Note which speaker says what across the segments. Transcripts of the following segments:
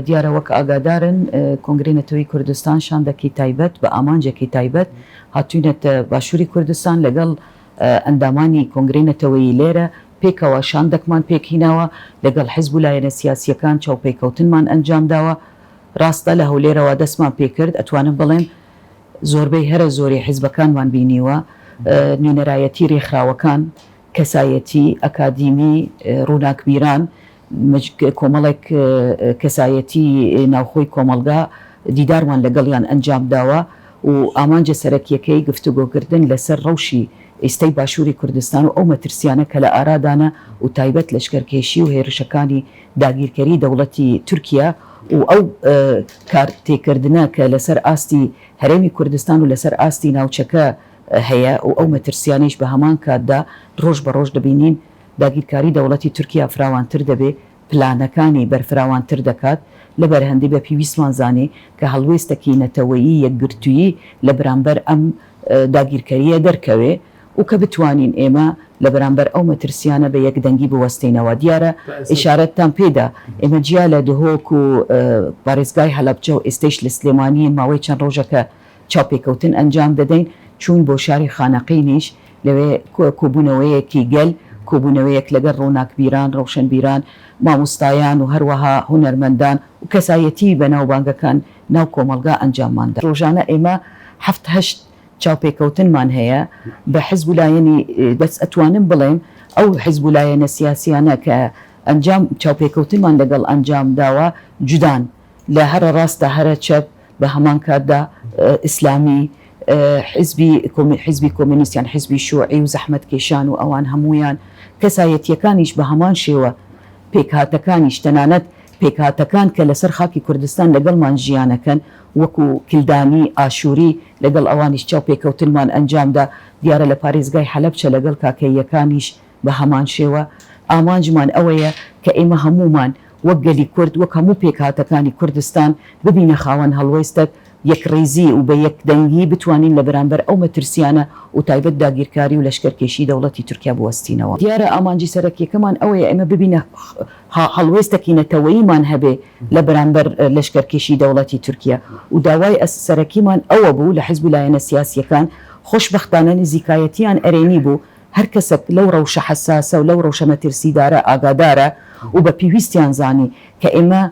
Speaker 1: دیارە وەک ئاگادارن کۆنگرەی نەتەوەی کوردستان شاندەکی تایبەت بە ئامانجێکی تایبەت هاتوونەتە باشووری کوردستان لەگەڵ ئەندامانی کۆنگرەی نەتەوەیی لێرە پێکەوە شاندەکمان پێکهیناوە لەگەڵ حیزب و لایەنە سیاسیەکان چاوپێکەوتنمان ئەنجامداوە. ڕاستە لە هەولێرەوە دەستمان پێکرد ئەتوانم بڵێم زۆربەی هەرە زۆری حیزبەکانمان بینیوە نوێنەرایەتی ڕێکخراوەکان کەسایەتی ئەکادیمی ڕووناکبیران کۆمەڵێک کەسایەتی ناوخۆی کۆمەلگا دیدارمان لەگەڵیان ئەنجام داوە و ئامانجە سەرەکیەکەی گفتوگۆکردن لەسەر ڕەوشی ئێستای باشووری کوردستان و ئەو مەترسیانە کە لە ئارادانە و تایبەت لەشکەرکێشی و هێرشەکانی داگیرکەری دەوڵەتی تورکیا و ئەو کارتێکردنە کە لەسەر ئاستی هەرێمی کوردستان و لەسەر ئاستی ناوچەکە هەیە و ئەو مەترسیانیش بە هەمان کاتدا ڕۆژ بە ڕۆژ دەبینین داگیرکاری دەوڵەتی تورکیا فراوانتر دەبێ پلانەکانی بەرفراوانتر دەکات لە بەرهەندی بە پێویستمان زانێ کە هەڵوێستەکی نەتەوەیی یەکگرتوویی لە بەرامبەر ئەم داگیرکاریە دەرکەوێ و کە بتوانین ئێمە لە بەرامبەر ئەو مەترسیانە بە یەکدەنگی بوەستینەوە. دیارە ئیشارەتتان پێدا ئێمە جیا لە دهۆک و پارێزگای هەلەبجە و ئێستەیش لە سلێمانی ماوەی چەند ڕۆژەکە چاوپێکەوتن ئەنجام دەدەین چوون بۆ شاری خانەقینیش لەوێ کۆبوونەوەیەکی گەل کۆبوونەوەیەک لەگەڵ ڕۆناکبیران ڕەوشنبیران مامۆستایان و هەروەها هونەرمەندان و کەسایەتی بەناوبانگەکان ناو کۆمەلگا ئەنجامماندا. ڕۆژانە ئێمە هەشت چاوپێکەوتنمان هەیە بە حیزب و لایەنی دەست ئەتوانم بڵێم ئەو حیزب و لایەنە سیاسیانە کە ئەنجام چاوپێکەوتنمان لەگەڵ ئەنجام داوە جودان لە هەرە ڕاستە هەرە چەپ بە هەمان کاتدا ئیسلامی حیزبی کۆمونیستیان حیزبی شوعی و زەحمەت کێشان و ئەوان هەمویان کەسایەتیەکانیش بە هەمان شێوە پێکهاتەکانیش تەنانەت پێکهاتەکان کە لەسەر خاکی کوردستان لەگەڵمان ژیانەکەن وەکو کلدانی ئاشووری لەگەڵ ئەوانیش چاوپێکەوتنمان ئەنجامدا. دیارە لە پارێزگای حەلەبچە لەگەڵ کاکەیەکانیش بە هەمان شێوە ئامانجمان ئەوەیە کە ئێمە هەمومان وەک گەلی کورد وەک هەموو پێکهاتەکانی کوردستان ببینە خاوەن هەڵوێستە یەکڕێزی و بە یەکدەنگی بتوانین لە بەرامبەر ئەو مەترسیانە و تایبەت داگیرکاری و لەشکەرکێشی دەوڵەتی تورکیا بوەستینەوە. دیارە ئامانجی سەرەکیەکەمان ئەوەیە ئێمە ببینە هەڵوێستێکی نەتەوەییمان هەبێ لە بەرامبەر لەشکەرکێشی دەوڵەتی تورکیا و داوای سەرەکیمان ئەوە بوو لە حیزب و لایەنە سیاسیەکان خۆشبەختانە نزیکایەتیان ئەرێنی بوو هەر کەسێک لەو ڕەوشە حەساسە و لەو ڕەوشە مەترسیدارە ئاگادارە و بە پێویستیان زانی کە ئێمە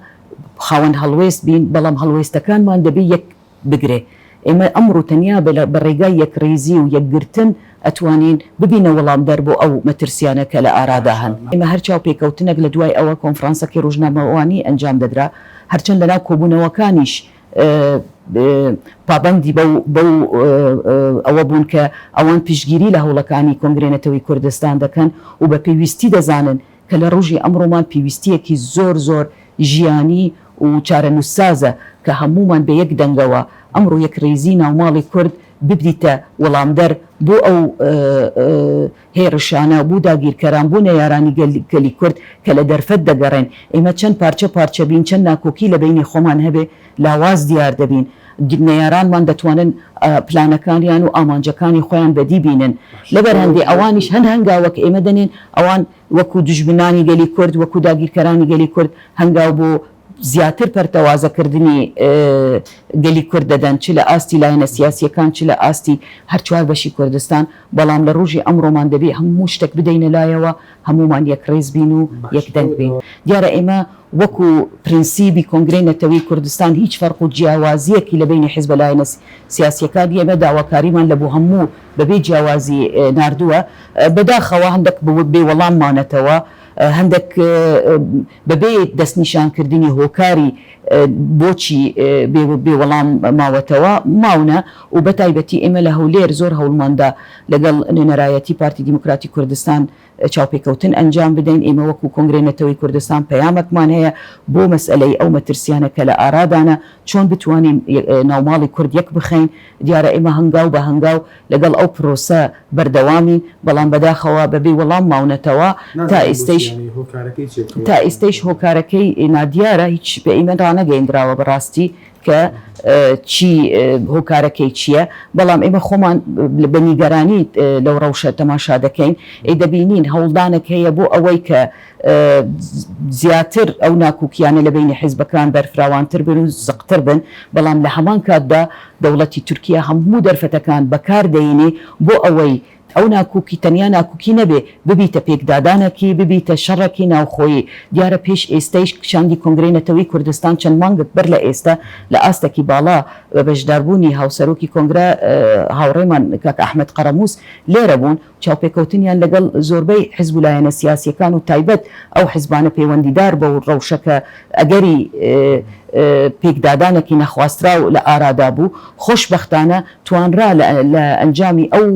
Speaker 1: خاوەن هەڵوێست بین بەڵام هەڵوێستەکانمان دەبێ یەک بگرێ. ئێمە ئەمڕۆ تەنیا بە ڕێگای یەکڕێزی و یەکگرتن ئەتوانین ببینە وەڵامدەر بۆ ئەو مەترسیانە کە لە ئارادا هەن. ئێمە هەر چاوپێکەوتنێک لە دوای ئەوە کۆنفرانسەکی ڕۆژنامەوانی ئەنجام دەدرا هەرچەند لەناو کۆبوونەوەکانیش پابەندی بەو ئەوە بوون کە ئەوان پشتگیری لە هەوڵەکانی کۆنگرەی نەتەوەی کوردستان دەکەن و بە پێویستی دەزانن کە لە ڕۆژی ئەمڕۆمان پێویستیەکی زۆر ژیانی و چارەنووسسازە کە هەمومان بە یەک دەنگەوە ئەمڕۆ یەکڕێزی ناوماڵی کورد ببریتە وەڵامدەر بۆ ئەو هێرشانە بوو داگیرکەران بوو نەیارانی گەلی کورد کە لە دەرفەت دەگەڕێن. ئێمە چەند پارچە بین چەند ناکۆکی لە بینی خۆمان هەبێ لاواز دیار دەبین نەیارانمان دەتوانن پلانەکانیان و ئامانجەکانی خۆیان بەدی بینن لە بەرهەندێ ئەوانیش هەنگاوە کە ئێمە دەنێن ئەوان وەکو دژمنانی گەلی کورد وەکو داگیرکەرانی گەلی کورد هەنگاو بۆ زیاتر پەرتەوازەکردنی گەلی کورد دەدەن چ لە ئاستی لایەنە سیاسیەکان چ لە ئاستی هەر چوار بەشی کوردستان بەڵام لە ڕۆژی ئەمڕۆمان دەبێ هەموو شتێک بدەینە لایەوە هەمومان یەکڕێز بین و یەکدەنگ بین. دیارە ئێمە وەکو پرینسیبی کۆنگرەی نەتەوەی کوردستان هیچ فەرق و جیاوازیەکی لە بینی حیزب لایەنە سیاسیەکان ئێمە داواکاریمان لە بۆ هەموو بەبێ جیاوازی ناردووە بەداخەوە هەندێک بێوەڵاممانەتەوە هەندێک بەبێ دەستنیشانکردنی هۆکاری بۆچی بێوەڵام ماوەتەوە ماونە و بەتایبەتی ئێمە لە هەولێر زۆر هەوڵماندا لەگەڵ نوێنەرایەتی پارتی دیموکراتی کوردستان چاوپێکەوتن ئەنجام بدەین. ئێمە وەکو کۆنگرەی نەتەوەی کوردستان پەیامێکمان هەیە بۆ مەسئلەی ئەو مەترسیانە کە لە ئارادانە چۆن بتوانین ناوماڵی کورد یەک بخەین. دیارە ئێمە هەنگاو بە هەنگاو لەگەڵ ئەو پرۆسە بەردەوامین بەڵام بەداخەوە بەبێ وەڵام ماونەتەوە تا ئێستەیش هۆکارەکەی نادیارە هیچ بە ئێمە ڕانەگەیەندراوە بەڕاستی کە چی هۆکارەکەی چییە بەڵام ئێمە خۆمان بە نیگەرانی لەو ڕەوشە تەماشا دەکەین دەبینین هەوڵدانێک هەیە بۆ ئەوەی کە زیاتر ئەو ناکوکیانە لە بینی حیزبەکان بەرفراوانتر بن و زقتر بن بەڵام لە هەمان کاتدا دەوڵەتی تورکیا هەموو دەرفەتەکان بەکاردەینێ بۆ ئەوەی ئەو ناکوکی تەنیا ناکوکی نەبێ ببیتە پێکدادانێکی ببیتە شەڕێکی ناوخۆیی دیارە پێش ئێستەیش شاندی کۆنگرەی نەتەوەی کوردستان چەند مانگت بەر لە ئێستا لە ئاستێکی باڵا بە بەشداربوونی هاوسەرۆکی کۆنگرە هاوڕێمان کاک ئەحمەد قەرەمووس لێرە بوون چاوپێکەوتنیان لەگەڵ زۆربەی حیزب و لایەنە سیاسیەکان و تایبەت ئەو حیزبانە پەیوەندیدار بە ڕەوشەکە ئەگەری پێکدادانێکی نەخواسترا و لە ئارادا بوو خۆشبەختانە توانرا لە ئەنجامی ئەو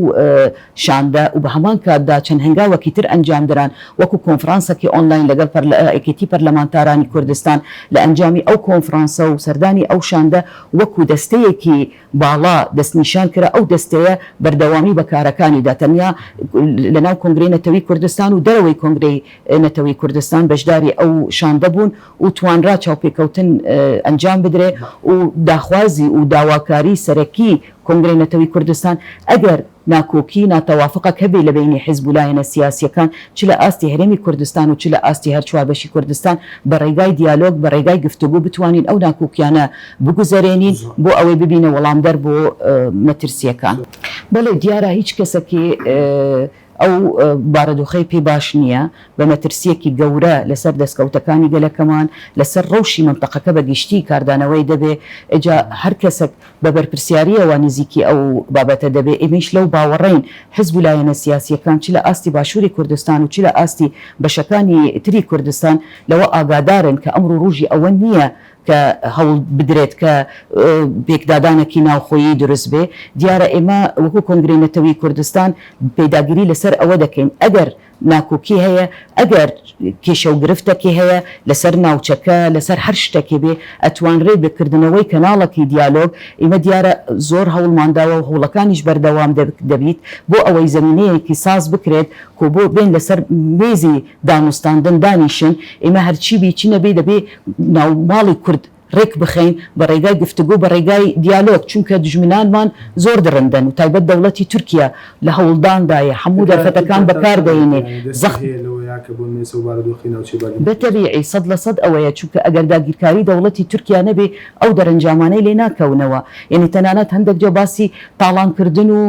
Speaker 1: شاندا و بە هەمان کاتدا چەند هەنگاوەکی تر ئەنجام دران وەکو کۆنفرانسێکی ئۆنلاین لەگەڵ ئەکێتی پەرلەمانتارانی کوردستان لە ئەنجامی ئەو کۆنفرانسە و سەردانی ئەو شاندا وەکو دەستەیەکی باڵا دەستنیشان کرا ئەو دەستەیە بەردەوامی بەکارەکانیدا تەنیا لەناو کۆنگرەی نەتەوەی کوردستان و دەرەوەی کۆنگرەی نەتەوەی کوردستان بەشداری ئەو شاندە بوون و توانرا چاوپێکەوتن ئەنجام بدرێ و داخوازی و داواکاری سەرەکی کۆنگرەی نەتەوەی کوردستان ئەگەر ناکۆکی ناتەوافقەک هەبێ لە بینی حیزب و لایەنە سیاسیەکان چ لە ئاستی هەرێمی کوردستان و چ لە ئاستی هەر چواربەشی کوردستان بە ڕێگای دیالۆگ بە ڕێگای گفتوگۆ بتوانین ئەو ناکۆکیانە بگوزارێنین بۆ ئەوەی ببینە وەڵامدەر بۆ مەترسیەکان بەڵێ دیارە هیچ کەسێکی ئەو بارەدۆخەی پێی باش نییە بە مەترسیەکی گەورە لەسەر دەستکەوتەکانی گەلەکەمان لەسەر ڕەوشی منتەقەکە بە گشتی کاردانەوەی دەبێ ئەجا هەر کەسێک بە بەرپرسیاریەوە نزیکی ئەو بابەتە دەبێ ئێمەش لەو باوەڕین حیزب و لایەنە سیاسیەکان چ لە ئاستی باشووری کوردستان و چ لە ئاستی بەشەکانی تری کوردستان لەوە ئاگادارن کە ئەمڕۆ ڕۆژی ئەوە نییە کە هەوڵ بدرێت کە پێکدادانێکی ناوخۆیی دروست بێ دیارە ئێمە وەکو کۆنگرەی نەتەوەی کوردستان پێداگیری لەسەر ئەوە دەکەین ئەگەر ناکۆکی هەیە ئەگەر کێشە و گرفتێکی هەیە لەسەر ناوچەکە لەسەر هەر شتێکی بێ ئەتوانرێت بکردنەوەی کەناڵێکی دیالۆگ ئێمە دیارە زۆر هەوڵمانداوە و هەوڵەکانیش بەردەوام دەبیت بۆ ئەوەی زمینەیەکی ساز بکرێت کۆ بۆ بێن لەسەر مێزی دانوستاندن دانیشن ئێمە هەرچی بیچی نەبێ دەبێ ناوماڵی کورد ڕێک بخەین بە ڕێگای گفتوگۆ بە ڕێگای دیالۆگ چونکە دژمنانمان زۆر درندن و تایبەت دەوڵەتی تورکیا لە هەوڵداندایە هەموو دەرفەتەکان بەکاردەینێ بەتەبیعی 100% ئەوەیە چونکە ئەگەر داگیرکاری دەوڵەتی تورکیا نەبێ ئەو دەرەنجامانەی لێ ناکەونەوە یعنی تەنانەت هەندێک جا باسی تاڵانکردن و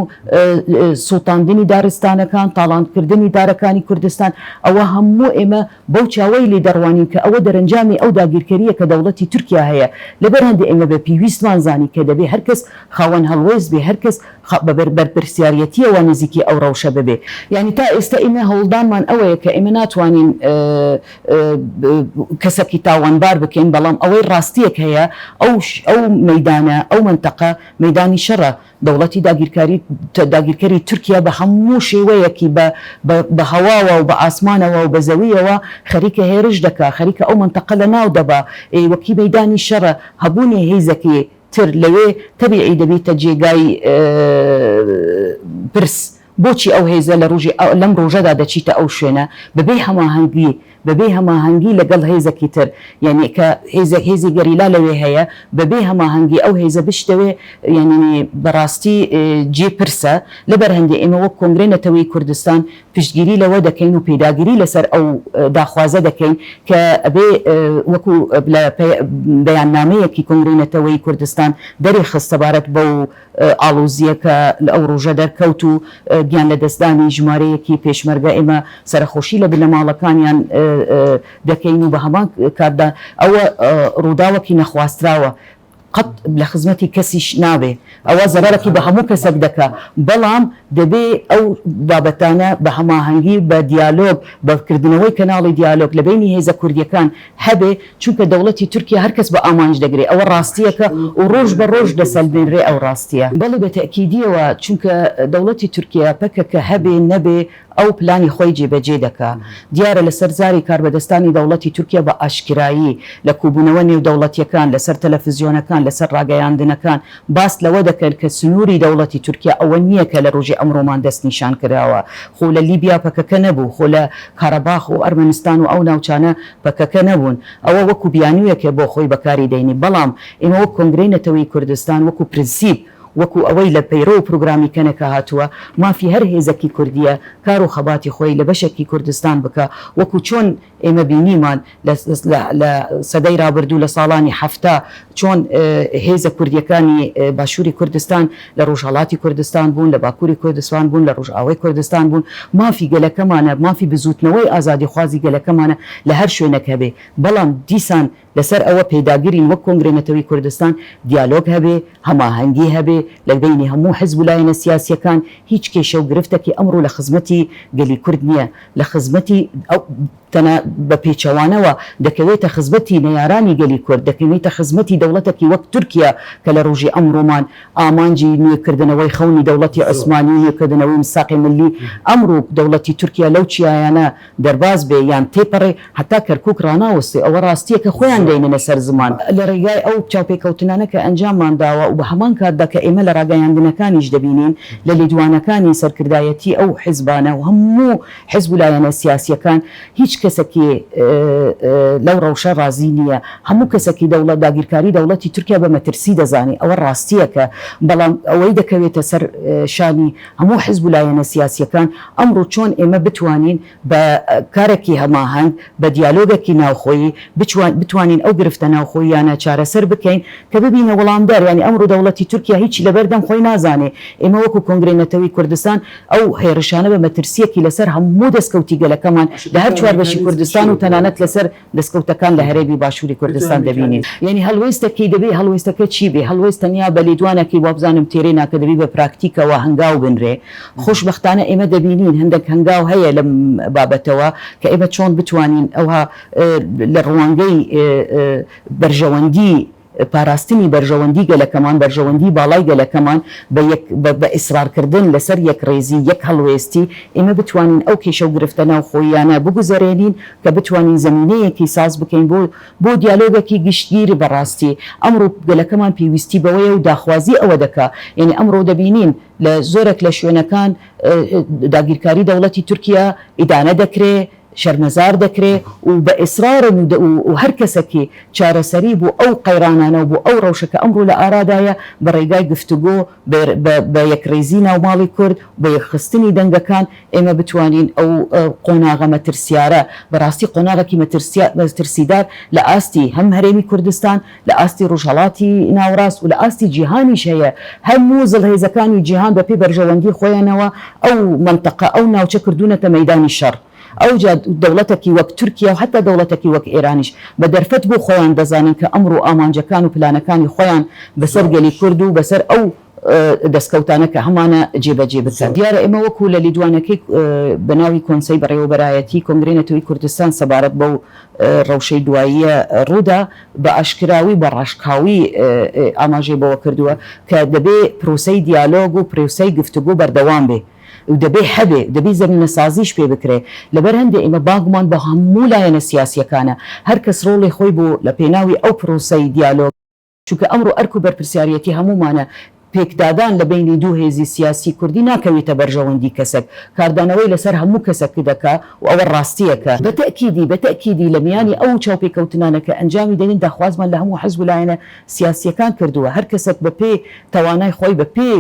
Speaker 1: سوڵتاندنی دارستانەکان تاڵانکردنی دارەکانی کوردستان ئەوە هەموو ئێمە بەو چاوەی لێ دەڕوانین کە ئەوە دەرەنجامی ئەو داگیرکاریە کە دەوڵەتی تورکیا هەیە لەبەر هەندێک ئێمە بە پێویستمان زانی کە دەبێ هەرکەس خاوەن هەڵوێز بێ هەرکەس بەرپرسیارەتیەوە نزیکی ئەو ڕەوشە ببێ یعنی تا ئێستا ئێمە هەوڵدانمان ئەوەیە کە ئێمە ناتوانین کەسێکی تاوانبار بکەین بەڵام ئەوەی ڕاستیەک هەیە ئەو مەیدانە ئەو منتەقە مەیدانی شەڕە دەوڵەتی داگیرکاری تورکیا بە هەموو شێوەیەکی بە هەواوە و بە ئاسمانەوە و بە زەویەوە خەریکە هێرش دەکا خەریکە ئەو منتەقە لە ناو دەبا وەکی مەیدانی شەڕە هەبوونی هێزەکی تر لەوێ تەبیعی دەبێتە جێگای پرس بۆچی ئەو هێزە لەم ڕۆژەدا دەچیتە ئەو شوێنە بەبێ هەماهەنگی لەگەڵ هێزەکی تر یعنی کە هێزی گەریلا لەوێ هەیە بەبێ هەماهەنگی ئەو هێزە بشتەوێ یعنی بەڕاستی جێ پرسە لەبەر هەندێک ئێمە وەک کۆنگرەی نەتەوەی کوردستان پشتگیری لەوە دەکەین و پێداگیری لەسەر ئەو داخوازە دەکەین کە ئەبێ وەکو بەیاننامەیەکی کۆنگرەی نەتەوەی کوردستان دەری خستەبارەت بەو ئاڵوزیەکە لە ئەو ڕۆژە دەرکەوت و گیان لە دەستدانی ژمارەیەکی پێشمەرگە ئێمە سەرخۆشی لە بنەماڵەکانیان دەکەین و بە هەمان کاتدا ئەوە ڕووداوەکی نەخواستراوە قەت لە خزمەتی کەسیش نابێ ئەوە زەرەرێکی بە هەموو کەسێک دەکا بەڵام دەبێ ئەو بابەتانە بە هەماهەنگی بە دیالۆگ بەکردنەوەی کەناڵی دیالۆگ لە بینی هێزە کوردیەکان هەبێ چونکە دەوڵەتی تورکیا هەرکەس بە ئامانج دەگرێت ئەوە ڕاستیەکە و ڕۆژ بە ڕۆژ دەسەلبێنرێ ئەو ڕاستیە بەڵێ بە تەکیدیەوە چونکە دەوڵەتی تورکیا پەکەکە هەبێ نەبێ ئەو پلانی خۆی جێبەجێ دەکا دیارە لەسەر زاری کاربەدەستانی دەوڵەتی تورکیا بە ئاشکرایی لە کوبوونەوە نێو دەوڵەتیەکان لەسەر تەلەڤیزیۆنەکان لەسەر ڕاگەیاندنەکان باس لەوە دەکەن کە سنووری دەوڵەتی تورکیا ئەوە نییە کە لە ڕۆژی ئەمڕۆمان دەست نیشان کراوە. خۆ لە لیبیا پەکەکە نەبوو، خۆ لە کارەباخ و ئەرمەنستان و ئەو ناوچانە پەکەکە نەبوون. ئەوە وەکو بیانوویەکێ بۆ خۆی بەکاری دەینی. بەڵام ئێمە وەک کۆنگرەی نەتەوەی کوردستان وەکو پرینسیپ وەکو ئەوەی لە پەیرۆ و پروگرامی کەنەکە هاتووە مافی هەر هێزەکی کوردیە کار و خەباتی خۆی لە بەشێکی کوردستان بکە وەکو چۆن ئێمە بینیمان لە سەدەی رابردوو لە ساڵانی هەفتە چۆن هێزە کوردیەکانی باشووری کوردستان لە ڕۆژهەڵاتی کوردستان بوون، لە باکووری کوردستان بوون، لە ڕۆژئاوای کوردستان بوون. مافی گەلەکەمانە، مافی بزوتنەوەی ئازادی خوازی گەلەکەمانە لە هەر شوێنێک هەبێ. بەڵام دیسان لەسەر ئەوە پەیداگیرین وەک کۆنگرەی نەتەوەی کوردستان دیالۆگ هەبێ، هەماهەنگی هەبێ لە بینی هەموو حزب و لایەنە سیاسیەکان. هیچ کێشە و گرفتێکی ئەمڕۆ لە خزمەتی گەلی کورد نییە، لە خزمەتی تەنە بە پێچەوانەوە دەکەوێتە خزمەتی نەیارانی گەلی کورد، دەکەوێتە خزمەتی دەوڵەتێکی وەک تورکیا کە لە ڕۆژی ئەمڕۆمان ئامانجی نوێکردنەوەی خەونی دەوڵەتی عوسمانی نوێکردنەوەی میساقی ملی. ئەمڕۆ دەوڵەتی تورکیا لەو چیایانە دەرباز بێ یان تێپەڕێ هەتا کەرکووک ڕناوەستێ. ئەوە ڕاستیە کە خۆیان دێنە سەر زمان لە ڕێگای ئەو چاوپێکەوتنانە کە ئەنجاممان داوە و بە هەمان کاتدا کە ئێمە لە ڕاگەیاندنەکانیش دەبینین لە لێدوانەکانی سەرکردایەتی ئەو حیزبانە و هەموو حیزب و لایەنە سیاسیەکان هیچ کەسێکی لەو ڕەوشە ڕازی نییە. هەموو کەسێکی دەوڵەت داگیرکاری دەوڵەتی تورکیا بە مەترسی دەزانی. ئەوە ڕاستیەکە. بەڵام ئەوەی دەکەوێتە سەر شانی هەموو حیزب و لایەنە سیاسیەکان ئەمڕۆ چۆن ئێمە بتوانین بە کارێکی هەماهەنگ بە دیالۆگێکی ناوخۆیی بتوانین ئەو گرفتە ناوخۆییانە چارەسەر بکەین کە ببینە وەڵامدار. ینی ئەمڕۆ دەوڵەتی تورکیا هیچی لەبەردەم خۆی نازانێ. ئێمە وەکو کۆنگرەی نەتەوەی کوردستان ئەو هێرشانە بە مەترسیەکی لەسەر هەموو دەستکەوتی گەلەکەمان لە هەر چوار بەشی کوردستان و تەنانەت لەسەر دەستکەوتەکان لە هەرێمی باشووری کوردستان دەبینین. یعنی هەڵوێستەکەی دەبێ هەڵوێستەکە چی بێ؟ هەڵوێست تەنیا بە لێدوانێکی وابزانم تێرێ ناکە دەبێ بە پراکتیکەوە هەنگاو بنرێ. خۆشبەختانە ئێمە دەبینین هەندێک هەنگاو هەیە لەم بابەتەوە کە ئێمە چۆن بتوانین ئەوها لە ڕوانگەی بەرژەوەندی پاراستنی بەرژەوەندی گەلەکەمان بەرژەوەندی باڵای گەلەکەمان بە ئیسرارکردن لەسەر یەک ڕێزی یەک هەڵوێستی ئێمە بتوانین ئەو کێشە و گرفتە ناوخۆییانە بگوزارێنین کە بتوانین زمینەیەکی ساز بکەین بۆ دیالۆگێکی گشتگیری بەڕاستی. ئەمڕۆ گەلەکەمان پێویستی بەوەیە و داخوازی ئەوە دەکا. یعنی ئەمڕۆ دەبینین لە زۆرێک لە شوێنەکان داگیرکاری دەوڵەتی تورکیا ئیدانە دەکرێ، شەرمەزار دەکرێ و بە ئیسرارن و هەر کەسێکی چارەسەری بۆ ئەو قەیرانانە و بۆ ئەو ڕەوشەکە ئەمڕۆ لە ئارادایە بە ڕێگای گفتوگۆ بە یەکڕێزی ناوماڵی کورد بە یەکخستنی دەنگەکان ئێمە بتوانین ئەو قۆناغە مەترسیارە بەڕاستی قۆناغێکی مەترسیدار لە ئاستی هەم هەرێمی کوردستان لە ئاستی ڕۆژهەڵاتی ناوڕاست و لە ئاستی جیهانیش هەیە. هەموو زڵهێزەکانی جیهان بەپێی بەرژەوەندی خۆیانەوە ئەو منتەقە ئەو ناوچە کردوونەتە مەیدانی شەڕ. ئەو دەوڵەتێکی وەک تورکیا و حتا دەوڵەتێکی وەک ئێرانیش بە دەرفەت بۆ خۆیان دەزانن کە ئەمڕۆ ئامانجەکان و پلانەکانی خۆیان بەسەر گەلی کورد و بەسەر ئەو دەستکەوتانە کە هەمانە جێبەجێ بکەن. دیارە ئێمە وەکو لە لیدوانەکەی بەناوی کۆنسەی بەڕێوەبەرایەتی کۆنگرەی نەتەوەی کوردستان سەبارەت بەو ڕەوشەی دواییە ڕوودا بە ئاشکراوی بە ڕاشکاوی ئاماژەی بەوە کردووە کە دەبێ پرۆسەی دیالۆگ و پرۆسەی گفتوگۆ بەردەوام بێ و دەبێ هەبێ دەبێ زەمینە سازیش پێ بکرێ. لەبەر هەندێک ئێمە باگمان بە هەموو لایەنە سیاسیەکانە هەر کەس ڕۆڵی خۆی بۆ لە پێناوی ئەو پرۆسەی دیالۆگ چونکە ئەمڕۆ ئەرک و بەرپرسیارەتی هەمومانە پێکدادان لە بینی دوو هێزی سیاسی کوردی ناکەوێتە بەرژەوەندی کەسێک کاردانەوەی لەسەر هەموو کەسێک دەکا و ئەوە ڕاستیەکە. بەتەکیدی لە میانی ئەو چاوپێکەوتنانە کە ئەنجامی دەدەین داخوازمان لە هەموو حیزب و لایەنە سیاسیەکان کردووە. هەر کەسێک بە پێ توانای خۆی بە پێ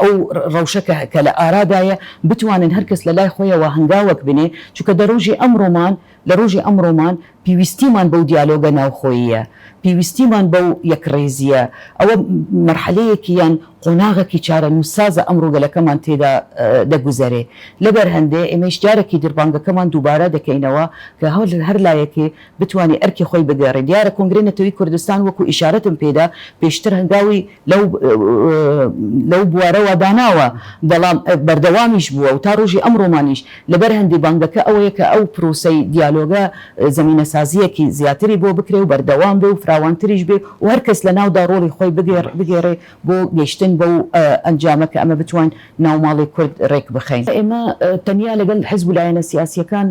Speaker 1: ئەو ڕەوشەکە کە لە ئارادایە بتوانن هەر کەس لە لای خۆیەوە هەنگاوەک بنێ چونکە لە ڕۆژی ئەمڕۆمان پێویستیمان بەو دیالۆگە ناوخۆییە، پێویستیمان بەو یەکڕێزیە. ئەوە مەرحەلەیەکی یان قۆناغێکی چارە نووسازە ئەمڕۆ گەلەکەمان تێدا دەگوزارێ. لەبەر هەندێ ئێمەش جارێکی دربانگەکەمان دووبارە دەکەینەوە کە هەر لایەکێ بتوانێ ئەرکی خۆی بگەڕێ. دیارە کۆنگرەی نەتەوەی کوردستان وەکو ئیشارەتم پێدا پێشتر هەنگاوی لەو بوارەوە داناوە بەڵام بەردەوامیش بووە و تا ڕۆژی ئەمڕۆمانیش لەبەر هەندی بانگەکە ئەوەیە کە ئەو پرۆسەی دیالۆگە زمینە سازیەکی زیاتری بۆ بکرێ و بەردەوام بێ و فراوانتریش بێ و هەر کەس لە ناودا ڕۆڵی خۆی بگێڕێ بۆ گەیشتن گەیشتن بەو ئەنجامە کە ئەمە بتوان ناوماڵی کورد ڕێک بخەین. ئێمە تەنیا لەگەڵ حزب و لایەنە سیاسیەکان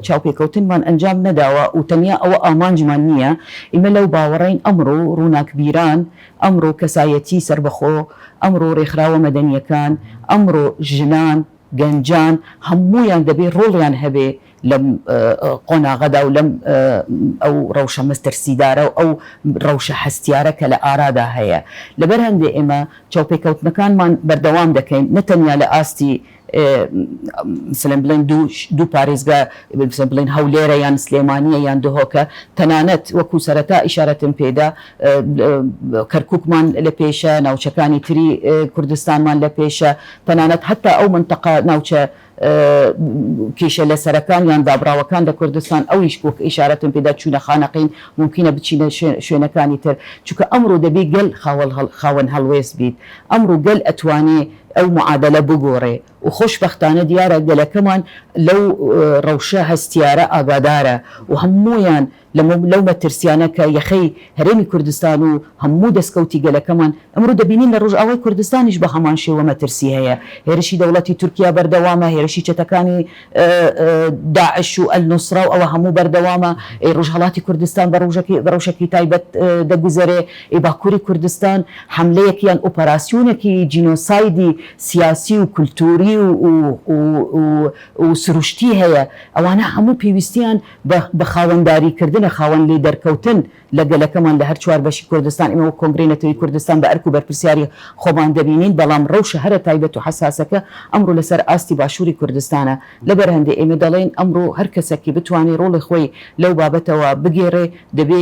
Speaker 1: چاوپێکەوتنمان ئەنجام نەداوە و تەنیا ئەوە ئامانجمان نییە. ئێمە لەو باوەڕین ئەمڕۆ ڕووناکبیران، ئەمڕۆ کەسایەتی سربەخۆ، ئەمڕۆ ڕێکخراوە مەدەنیەکان، ئەمڕۆ ژنان، گەنجان هەموویان دەبێت ڕۆڵیان هەبێ لەم قۆناغەدا و لەم ئەو ڕەوشە مەستەرسیدارە و ئەو ڕەوشە هەستیارە کە لە ئارادا هەیە. لەبەر هەندێک ئێمە چاوپێکەوتنەکانمان بەردەوام دەکەین، نەتەنیا لە ئاستی مثلا بڵێن دوو پارێزگا بڵێن هەولێرە یان سلێمانیە یان دهۆکە، تەنانەت وەکو سەرەتا ئیشارەتم پێدا کەرکووکمان لە پێشە، ناوچەکانی تری کوردستانمان لە پێشە، تەنانەت هەتا ئەو منتەقە ناوچە کێشە لە سەرەکان یان دابراوەکان لە کوردستان ئەویش وەک ئیشارەتم پێدا چوونە خانەقین ممکنە بچینە شوێنەکانی تر، چونکە ئەمڕۆ دەبێ گەل خاوەن هەڵوێست بیت، ئەمڕۆ گەل ئەتوانێ ئەو معادلە بگۆڕێ و خۆشبەختانە دیارە گەلەکەمان لەو ڕەوشە هەستیارە ئاگادارە و هەموویان لەو مەترسیانە کە یەخەی هەرێمی کوردستان و هەموو دەستکەوتی گەلەکەمان ئەمڕۆ دەبینین لە ڕۆژئاوای کوردستانیش بە هەمان شێوە مەترسی هەیە. هێرشی دەوڵەتی تورکیا بەردەوامە، هێرشی چەتەکانی داعش و ئەلنوسرا و ئەوە هەموو بەردەوامە، ڕۆژهەڵاتی کوردستان بە ڕەوشەکی تایبەت دەگوزەرێ، باکووری کوردستان حملەیەکیان ئۆپەراسیۆنێکی جینۆسایدی سیاسی و کولتوری و سروشتی هەیە. ئەوانە هەموو پێویستیان بە خاوەنداریکردنە، خاوەن لێ دەرکەوتن لە گەلەکەمان لە هەر چوار بەشی کوردستان. ئێمە وەک کۆنگرەی نەتەوەی کوردستان بە ئەرک و بەرپرسیاری خۆمان دەبینین، بەڵام ڕەوشە هەرە تایبەت و حساسەکە ئەمڕۆ لەسەر ئاستی باشووری کوردستانە. لەبەر هەندێک ئێمە دەڵێن ئەمڕۆ هەر کەسێکی بتوانێت ڕۆڵی خۆی لەو بابەتەوە بگێڕێ، دەبێ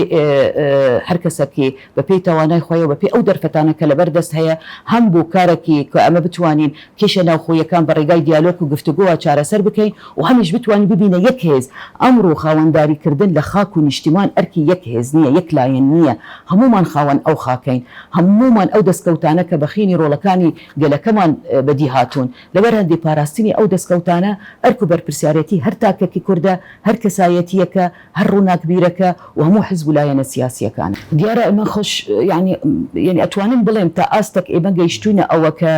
Speaker 1: هەر کەسێکی بەپێی توانای خۆیەوە بەپێی ئەو دەرفەتانە کە لەبەردەست هەیە هەم بۆ کارێکی کە ئەمە بتوانین کێشە ناوخۆیەکان بە ڕێگای دیالۆگ و گفتوگۆوە چارەسەر بکەین و هەمیش بتوانین ببینە یەک هێز. ئەمڕۆ خاوەنداریکردن لە خاک و نیشتیمان ئەرکی یەک هێز نییە، یەک لایەن نییە، هەمومان خاوەن ئەو خاکەین، هەمومان ئەو دەستکەوتانە کە بەخینی ڕۆڵەکانی گەلەکەمان بەدی هاتوون. لەبەر هەندێک پاراستنی ئەو دەستکەوتانە ئەرک و بەرپرسیارەتی هەر تاکەکی کووردە، هەر کەسایەتیەکە، هەر ڕووناکبیرەکە و هەموو حزب و لایەنە سیاسیەکان. دیارە ئەمە خۆش یعنی ئەتوانین بڵێم تا ئاستێک ئێمە گەیشتوونە ئەوە کە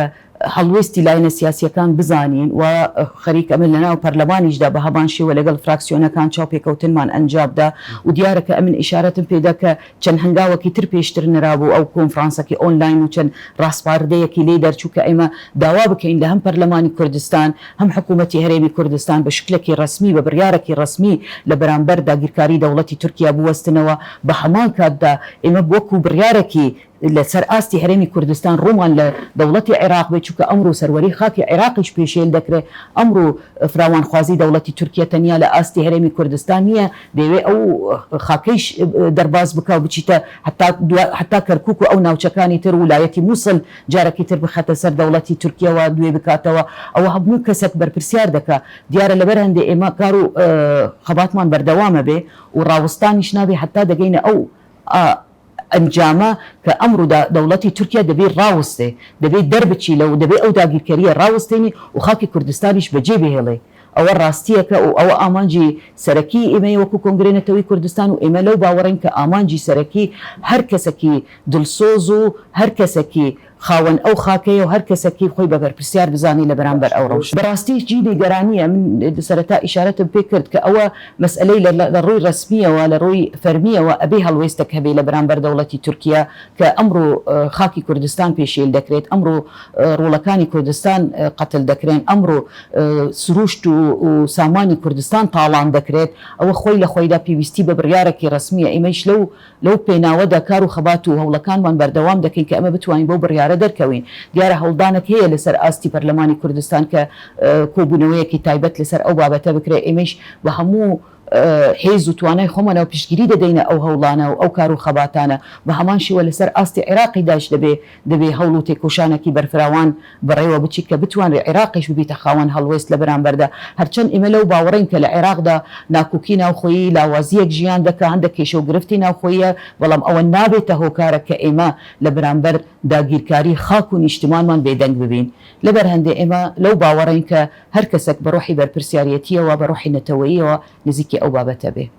Speaker 1: هەڵوێستی لایەنە سیاسیەکان بزانین و خەریک ئەمن لەناو پەرلەمانیشدا بە هەمان شێوە لەگەڵ فراکسیۆنەکان چاوپێکەوتنمان ئەنجامدا و دیارە کە ئەمن ئیشارەتم پێدا کە چەند هەنگاوەکی تر پێشتر نرابوو ئەو کۆنفرانسەکی ئۆنلاین و چەند ڕاستپاردەیەکی لێ دەرچوو کە ئێمە داوا بکەین لە هەم پەرلەمانی کوردستان هەم حکوومەتی هەرێمی کوردستان بە شکلێکی ڕسمی بە بڕیارێکی ڕسمی لە بەرامبەر داگیرکاری دەوڵەتی تورکیا بوەستنەوە. بە هەمان کاتدا ئێمە وەکو بڕیارێکی لەسەر ئاستی هەرێمی کوردستان ڕۆمان لە دەوڵەتی عێراق بێت، چونکە ئەمڕۆ سەروەری خاکی عێراقیش پێشێل دەکرێت. ئەمڕۆ فراوانخوازی دەوڵەتی تورکیا تەنیا لە ئاستی هەرێمی کوردستان نییە، دەیەوێت ئەو خاکەیش دەرباز بکە و بچیتە حتا کەرکووک و ئەو ناوچەکانی تر وولایەتی مووسڵ جارێکی تر بخەتە سەر دەوڵەتی تورکیاوە دوێ بکاتەوە. ئەوە هەموو کەسێک بەرپرسیار دەکات. دیارە لەبەر هەندێک ئێمە کار و خەباتمان بەردەوامە بێ و ڕاوستانیش نابێ حتا دەگەینە ئەو ئەنجامە کە ئەمڕۆ دەوڵەتی تورکیا دەبێت ڕاوستێ، دەبێت دەربچی لەو، دەبێت ئەو داگیرکاریە ڕاوستێنی و خاکی کوردستانیش بەجێ بهێڵێ. ئەوە ڕاستیەکە و ئەوە ئامانجی سەرەکی ئێمە وەکو کۆنگرەی نەتەوەی کوردستان و ئێمە لەو باوەڕین کە ئامانجی سەرەکی هەر کەسێکی دڵسۆز و هەر کەسێکی خاوەن ئەو خاکەیە و هەر کەسێکی خۆی بە بەرپرسیار بزانی لە بەرامبەر ئەو ڕەوشە. بەڕاستی جینی گەرانیە. من سەرەتا ئیشارەتم پێ کرد کە ئەوە مەسئلەی لە ڕووی ڕسمیەوە لە ڕووی فەرمیەوە ئەبێ هەڵوێستێک هەبێ لە بەرامبەر دەوڵەتی تورکیا کە ئەمڕۆ خاکی کوردستان پێشێل دەکرێت، ئەمڕۆ ڕۆڵەکانی کوردستان قەتل دەکرێن، ئەمڕۆ سروشت و سامانی کوردستان تاڵان دەکرێت. ئەوە خۆی لە خۆیدا پێویستی بە بڕیارێکی ڕسمیە. ئێمەش لەو پێناوەدا کار و خەبات و هەوڵەکانمان بەردەوام دەکەین کە ئەمە بتوانین بۆ بڕیارە دەرکەوین. دیارە هەوڵدانێک هەیە لەسەر ئاستی پەرلەمانی کوردستان کە کۆبوونەوەیەکی تایبەت لەسەر ئەو بابەتە بکرێت. ئێمەش بە هەموو هێز و توانای خۆمانەوە پشتگیری دەدەینە ئەو هەوڵانە و ئەو کار و خەباتانە. بە هەمان شێوە لەسەر ئاستی عێراقی داش دەبێ هەوڵ و تێکۆشانێکی بەرفراوان بڕێوە بچیت کە بتوانێت عێراقیش ببیتە خاوەن هەڵوێست لە بەرامبەردا. هەرچەند ئێمە لەو باوەڕین کە لە عێراقدا ناکۆکی ناوخۆیی لاوازیەک ژیان دەکە، هەندێک کێشە و گرفتی ناوخۆییە، بەڵام ئەوە نابێتە هۆکارە کە ئێمە لە بەرامبەر داگیرکاری خاک و نیشتمانمان بێدەنگ ببین. لەبەر هەندێک ئێمە لەو باوەڕین کە هەر کەسێک بە ڕۆحی بەرپرسیارەتیەوە بە ڕۆحی نەتەوەییەوە نزیکی ئەو بابەتە بێ.